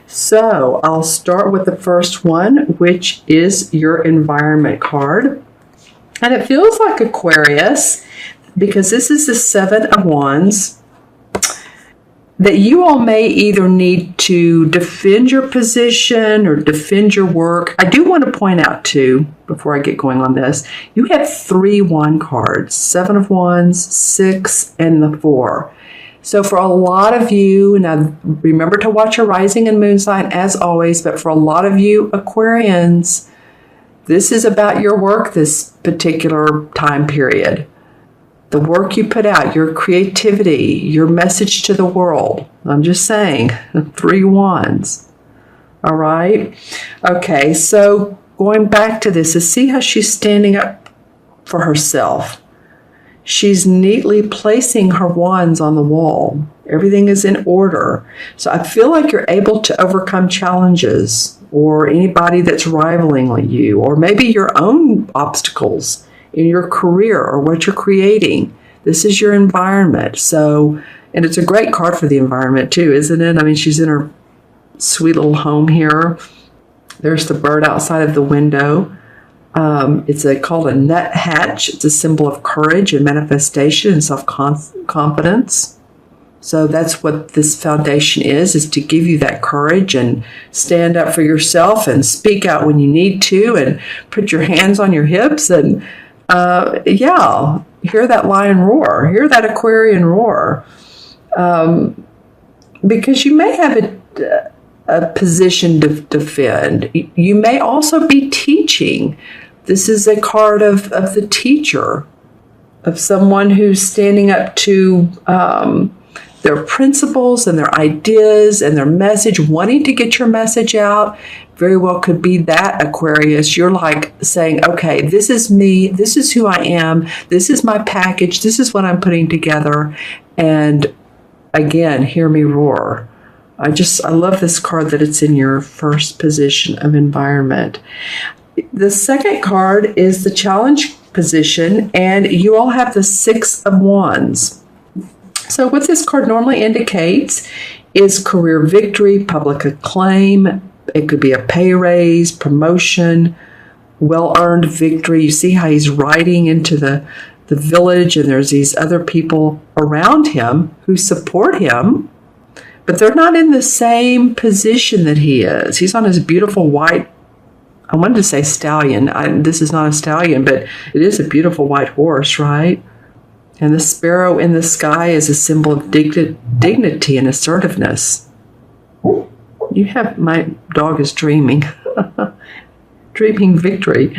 So I'll start with the first one, which is your environment card. And it feels like Aquarius, because this is the Seven of Wands, that you all may either need to defend your position or defend your work. I do want to point out too, before I get going on this, you have 3 wand cards, 7 of Wands, 6, and the 4. So for a lot of you, now remember to watch your rising and moon sign as always, but for a lot of you Aquarians, this is about your work this particular time period. The work you put out, your creativity, your message to the world. I'm just saying, 3 wands. All right? Okay, so going back to this, is see how she's standing up for herself. She's neatly placing her wands on the wall. Everything is in order. So I feel like you're able to overcome challenges or anybody that's rivaling you, or maybe your own obstacles in your career or what you're creating. This is your environment. So, and it's a great card for the environment too, isn't it? I mean, she's in her sweet little home here. There's the bird outside of the window. It's called a nuthatch. It's a symbol of courage and manifestation and self-confidence. So that's what this foundation is to give you that courage and stand up for yourself and speak out when you need to and put your hands on your hips and, hear that lion roar, hear that Aquarian roar. Because you may have a position to defend. You may also be teaching. This is a card of the teacher, of someone who's standing up to their principles and their ideas and their message, wanting to get your message out. Very well could be that, Aquarius. You're like saying, okay, this is me. This is who I am. This is my package. This is what I'm putting together. And again, hear me roar. I love this card that it's in your first position of environment. The second card is the challenge position, and you all have the 6 of Wands. So what this card normally indicates is career victory, public acclaim. It could be a pay raise, promotion, well-earned victory. You see how he's riding into the village, and there's these other people around him who support him, but they're not in the same position that he is. He's on his beautiful white, I wanted to say stallion. This is not a stallion, but it is a beautiful white horse, right? And the sparrow in the sky is a symbol of dignity and assertiveness. My dog is dreaming. Dreaming victory.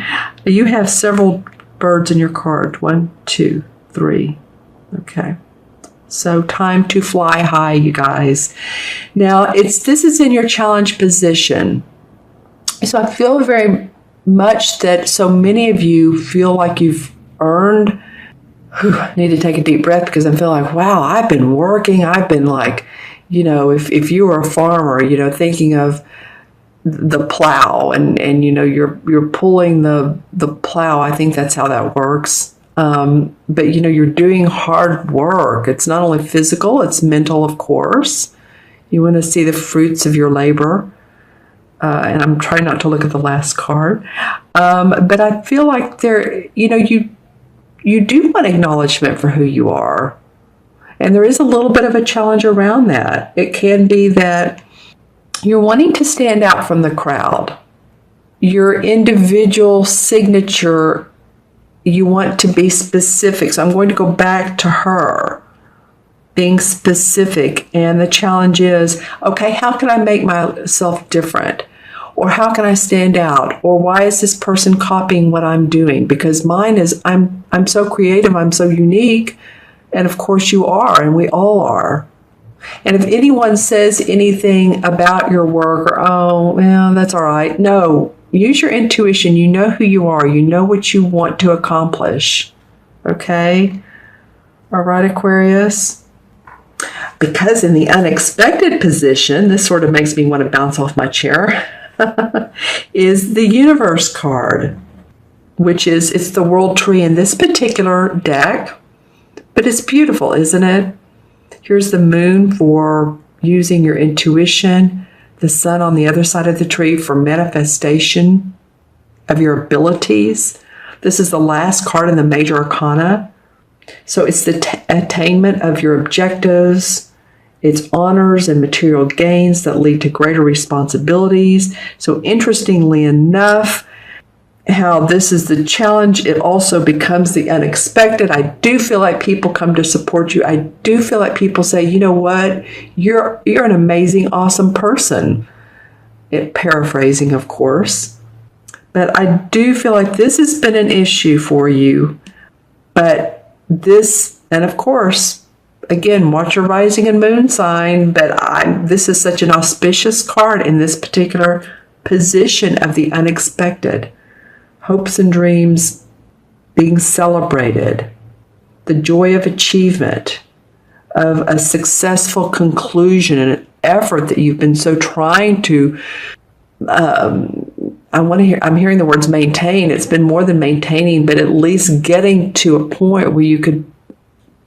You have several birds in your card. 1, 2, 3. Okay. So time to fly high, you guys. Now, this is in your challenge position. So I feel very much that so many of you feel like you've earned. I need to take a deep breath because I feel like, wow, I've been working. I've been like, if you were a farmer, thinking of the plow and you're pulling the plow. I think that's how that works. But you're doing hard work. It's not only physical, it's mental, of course. You want to see the fruits of your labor. And I'm trying not to look at the last card. But I feel like you do want acknowledgement for who you are. And there is a little bit of a challenge around that. It can be that you're wanting to stand out from the crowd. Your individual signature, you want to be specific. So I'm going to go back to her being specific. And the challenge is, okay, how can I make myself different? Or how can I stand out? Or why is this person copying what I'm doing? Because mine is, I'm so creative, I'm so unique. And of course you are, and we all are. And if anyone says anything about your work, or, oh, well, that's all right. No, use your intuition. You know who you are. You know what you want to accomplish. Okay? All right, Aquarius? Because in the unexpected position, this sort of makes me want to bounce off my chair, is the universe card, which is, it's the world tree in this particular deck, but it's beautiful, isn't it? Here's the moon for using your intuition, the sun on the other side of the tree for manifestation of your abilities. This is the last card in the major arcana. So it's the attainment of your objectives. It's honors and material gains that lead to greater responsibilities. So interestingly enough, how this is the challenge, it also becomes the unexpected. I do feel like people come to support you. I do feel like people say, you know what, you're an amazing, awesome person. Paraphrasing, of course. But I do feel like this has been an issue for you. But this, and of course, again, watch your rising and moon sign, but this is such an auspicious card in this particular position of the unexpected. Hopes and dreams being celebrated, the joy of achievement, of a successful conclusion and an effort that you've been so trying to, I'm hearing the words maintain. It's been more than maintaining, but at least getting to a point where you could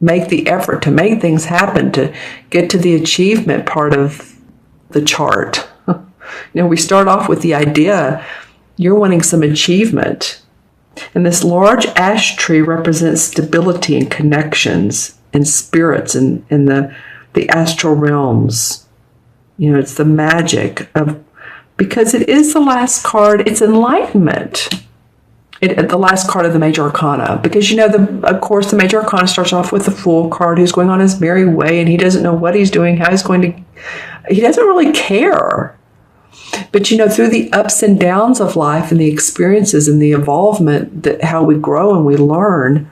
make the effort to make things happen, to get to the achievement part of the chart. We start off with the idea. You're wanting some achievement. And this large ash tree represents stability and connections and spirits in the astral realms. It's the magic of, because it is the last card, it's enlightenment. The last card of the major arcana. Because, of course, the major arcana starts off with the Fool card who's going on his merry way and he doesn't know what he's doing, how he's going to, he doesn't really care. But, through the ups and downs of life and the experiences and the evolvement, that how we grow and we learn,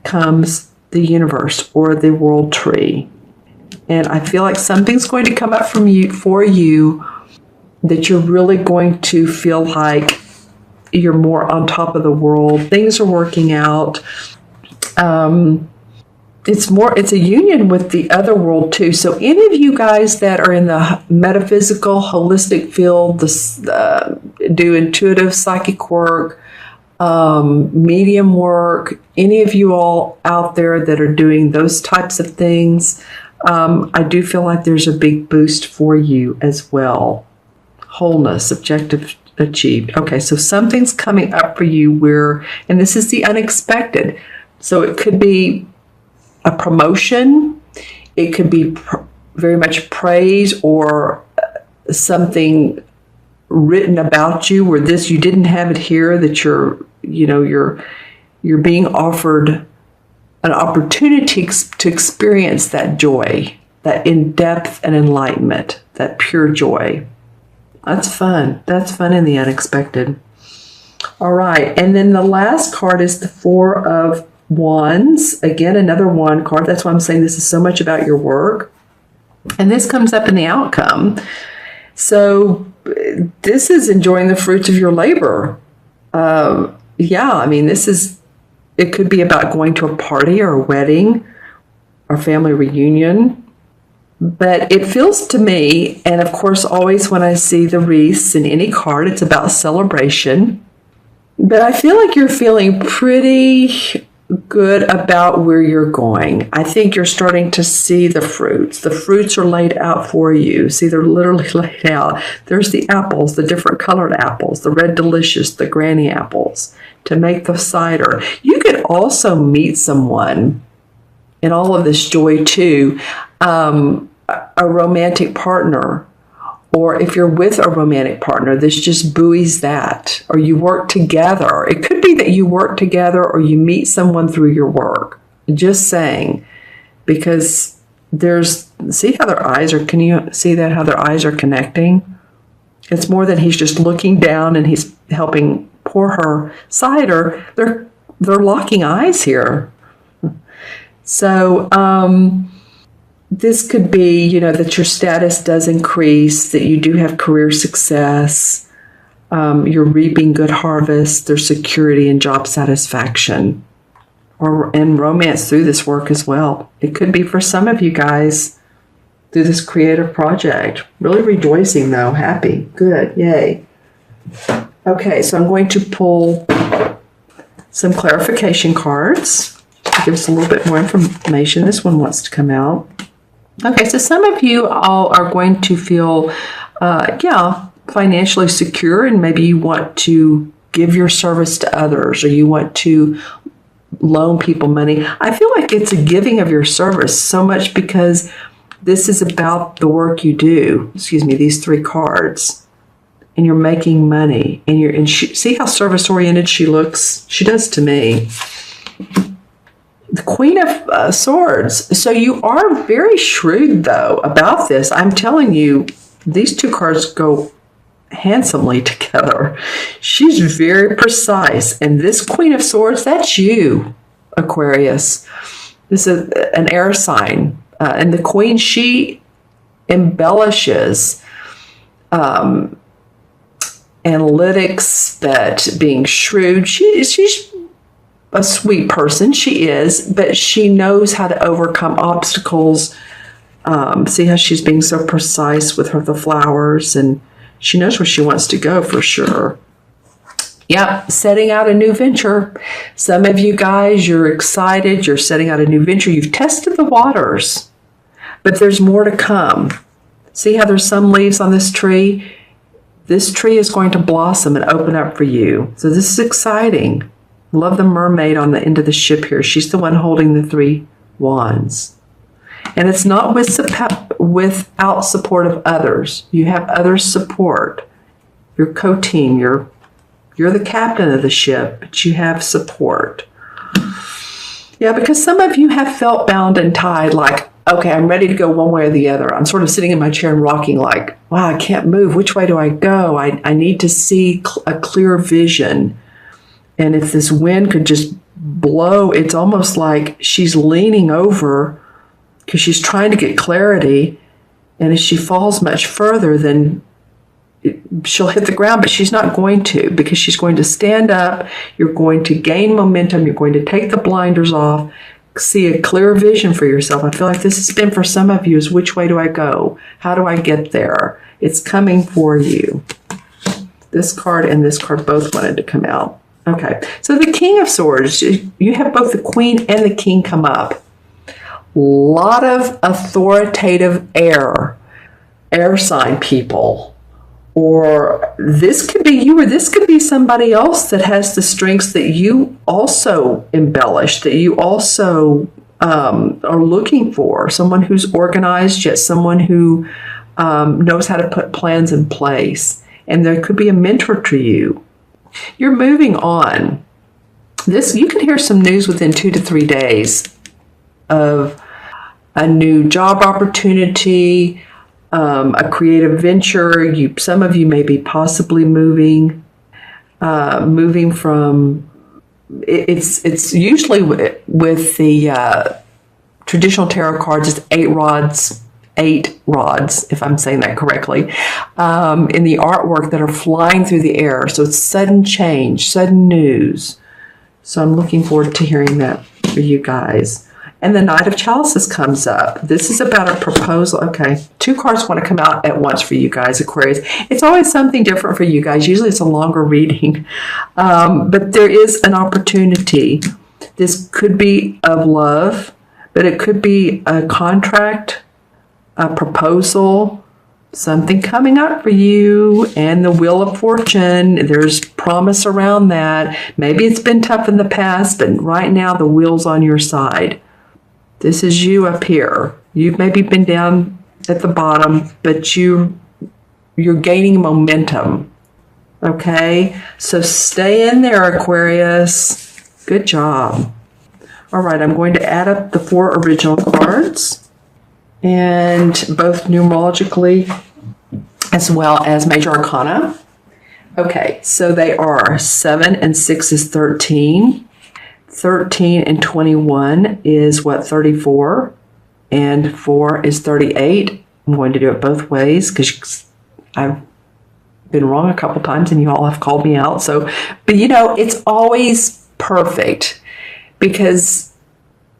comes the universe or the world tree. And I feel like something's going to come up for you that you're really going to feel like you're more on top of the world. Things are working out. It's a union with the other world too. So any of you guys that are in the metaphysical, holistic field, do intuitive psychic work, medium work, any of you all out there that are doing those types of things, I do feel like there's a big boost for you as well. Wholeness, objective achieved. Okay, so something's coming up for you and this is the unexpected. So it could be a promotion, it could be very much praise or something written about you where you didn't have it here, that you're being offered an opportunity to experience that joy, that in-depth and enlightenment, that pure joy. That's fun. That's fun in the unexpected. All right, and then the last card is the Four of Wands. Again, another wand card. That's why I'm saying this is so much about your work. And this comes up in the outcome. So this is enjoying the fruits of your labor. It could be about going to a party or a wedding or family reunion. But it feels to me, and of course always when I see the wreaths in any card, it's about celebration. But I feel like you're feeling pretty good about where you're going. I think you're starting to see the fruits. The fruits are laid out for you. See, they're literally laid out. There's the apples, the different colored apples, the red delicious, the granny apples to make the cider. You could also meet someone in all of this joy too, a romantic partner. Or if you're with a romantic partner, this just buoys that. Or you work together. It could be that you work together or you meet someone through your work. Just saying. Because see how their eyes are, can you see that, how their eyes are connecting? It's more than he's just looking down and he's helping pour her cider. They're locking eyes here. So, this could be, that your status does increase, that you do have career success, you're reaping good harvest, there's security and job satisfaction, and romance through this work as well. It could be for some of you guys through this creative project. Really rejoicing though, happy, good, yay. Okay, so I'm going to pull some clarification cards to give us a little bit more information. This one wants to come out. Okay, so some of you all are going to feel Yeah, financially secure, and maybe you want to give your service to others, or you want to loan people money. I feel like it's a giving of your service so much because this is about the work you do. Excuse me, these 3 cards. And you're making money. And see how service oriented she looks? She does to me. The Queen of Swords. So you are very shrewd, though, about this. I'm telling you, these 2 cards go handsomely together. She's very precise. And this Queen of Swords, that's you, Aquarius. This is an air sign. And the Queen, she embellishes analytics, that being shrewd. She's a sweet person. She is, but she knows how to overcome obstacles. See how she's being so precise with the flowers, and she knows where she wants to go for sure. Yeah, setting out a new venture. Some of you guys, you're excited. You're setting out a new venture. You've tested the waters, but there's more to come. See how there's some leaves on this tree? This tree is going to blossom and open up for you. So this is exciting. Love the mermaid on the end of the ship here. She's the one holding the 3 wands. And it's not without support of others. You have others' support. Your co-team, you're the captain of the ship, but you have support. Yeah, because some of you have felt bound and tied, like, okay, I'm ready to go one way or the other. I'm sort of sitting in my chair and rocking like, wow, I can't move. Which way do I go? I need to see a clear vision. And if this wind could just blow, it's almost like she's leaning over because she's trying to get clarity. And if she falls much further, then she'll hit the ground, but she's not going to, because she's going to stand up. You're going to gain momentum. You're going to take the blinders off, see a clear vision for yourself. I feel like this has been for some of you is, which way do I go? How do I get there? It's coming for you. This card and this card both wanted to come out. Okay, so the King of Swords, you have both the Queen and the King come up. Lot of authoritative air sign people. Or this could be you, or this could be somebody else that has the strengths that you also embellish, that you also are looking for. Someone who's organized, yet someone who knows how to put plans in place. And there could be a mentor to you. You're moving on. You can hear some news within 2 to 3 days of a new job opportunity, a creative venture. Some of you may be possibly moving from. It's usually with the traditional tarot cards. It's 8 rods, if I'm saying that correctly, in the artwork that are flying through the air. So it's sudden change, sudden news. So I'm looking forward to hearing that for you guys. And the Knight of Chalices comes up. This is about a proposal. Okay, 2 cards want to come out at once for you guys, Aquarius. It's always something different for you guys. Usually it's a longer reading. But there is an opportunity. This could be of love, but it could be a contract, a proposal, something coming up for you, and the Wheel of Fortune. There's promise around that. Maybe it's been tough in the past, but right now the wheel's on your side. This is you up here. You've maybe been down at the bottom, but you're gaining momentum. Okay? So stay in there, Aquarius. Good job. All right, I'm going to add up the 4 original cards, and both numerologically as well as major arcana. Okay, so they are 7 and 6 is 13. 13 and 21 is what, 34, and 4 is 38. I'm going to do it both ways because I've been wrong a couple times and you all have called me out. So, but you know, it's always perfect because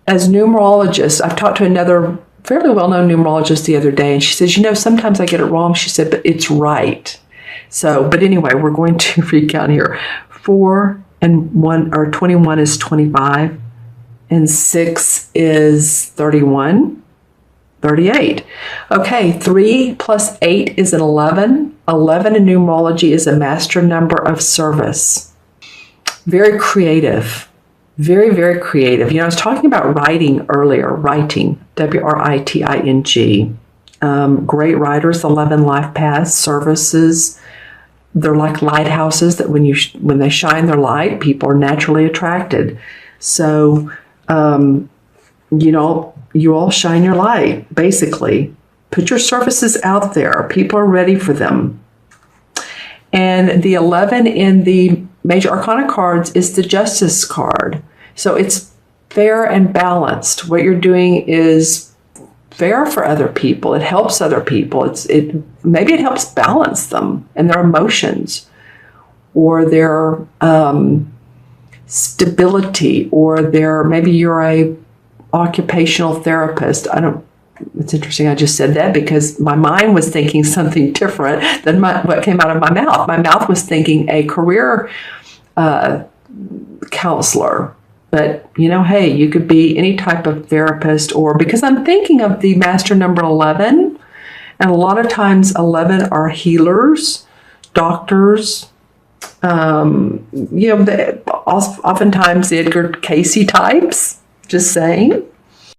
as numerologists, I've talked to another fairly well-known numerologist the other day, and she says, you know, sometimes I get it wrong. She said, but it's right. So, but anyway, we're going to recount here. 4 and 1 or 21 is 25, and 6 is 31, 38. Okay, 3 plus 8 is an 11. 11 in numerology is a master number of service. Very creative. Very, very creative. You know, I was talking about writing earlier, writing, W-R-I-T-I-N-G. Great writers, 11 life paths, services. They're like lighthouses that when they shine their light, people are naturally attracted. So, you know, you all shine your light, basically. Put your services out there. People are ready for them. And the 11 in the Major Arcana cards is the Justice card. So it's fair and balanced. What you're doing is fair for other people. It helps other people. Maybe it helps balance them and their emotions or their stability, or maybe you're a occupational therapist. It's interesting I just said that because my mind was thinking something different than what came out of my mouth. My mouth was thinking a career counselor. But, you know, hey, you could be any type of therapist, or because I'm thinking of the master number 11, and a lot of times 11 are healers, doctors, you know, oftentimes the Edgar Casey types, just saying.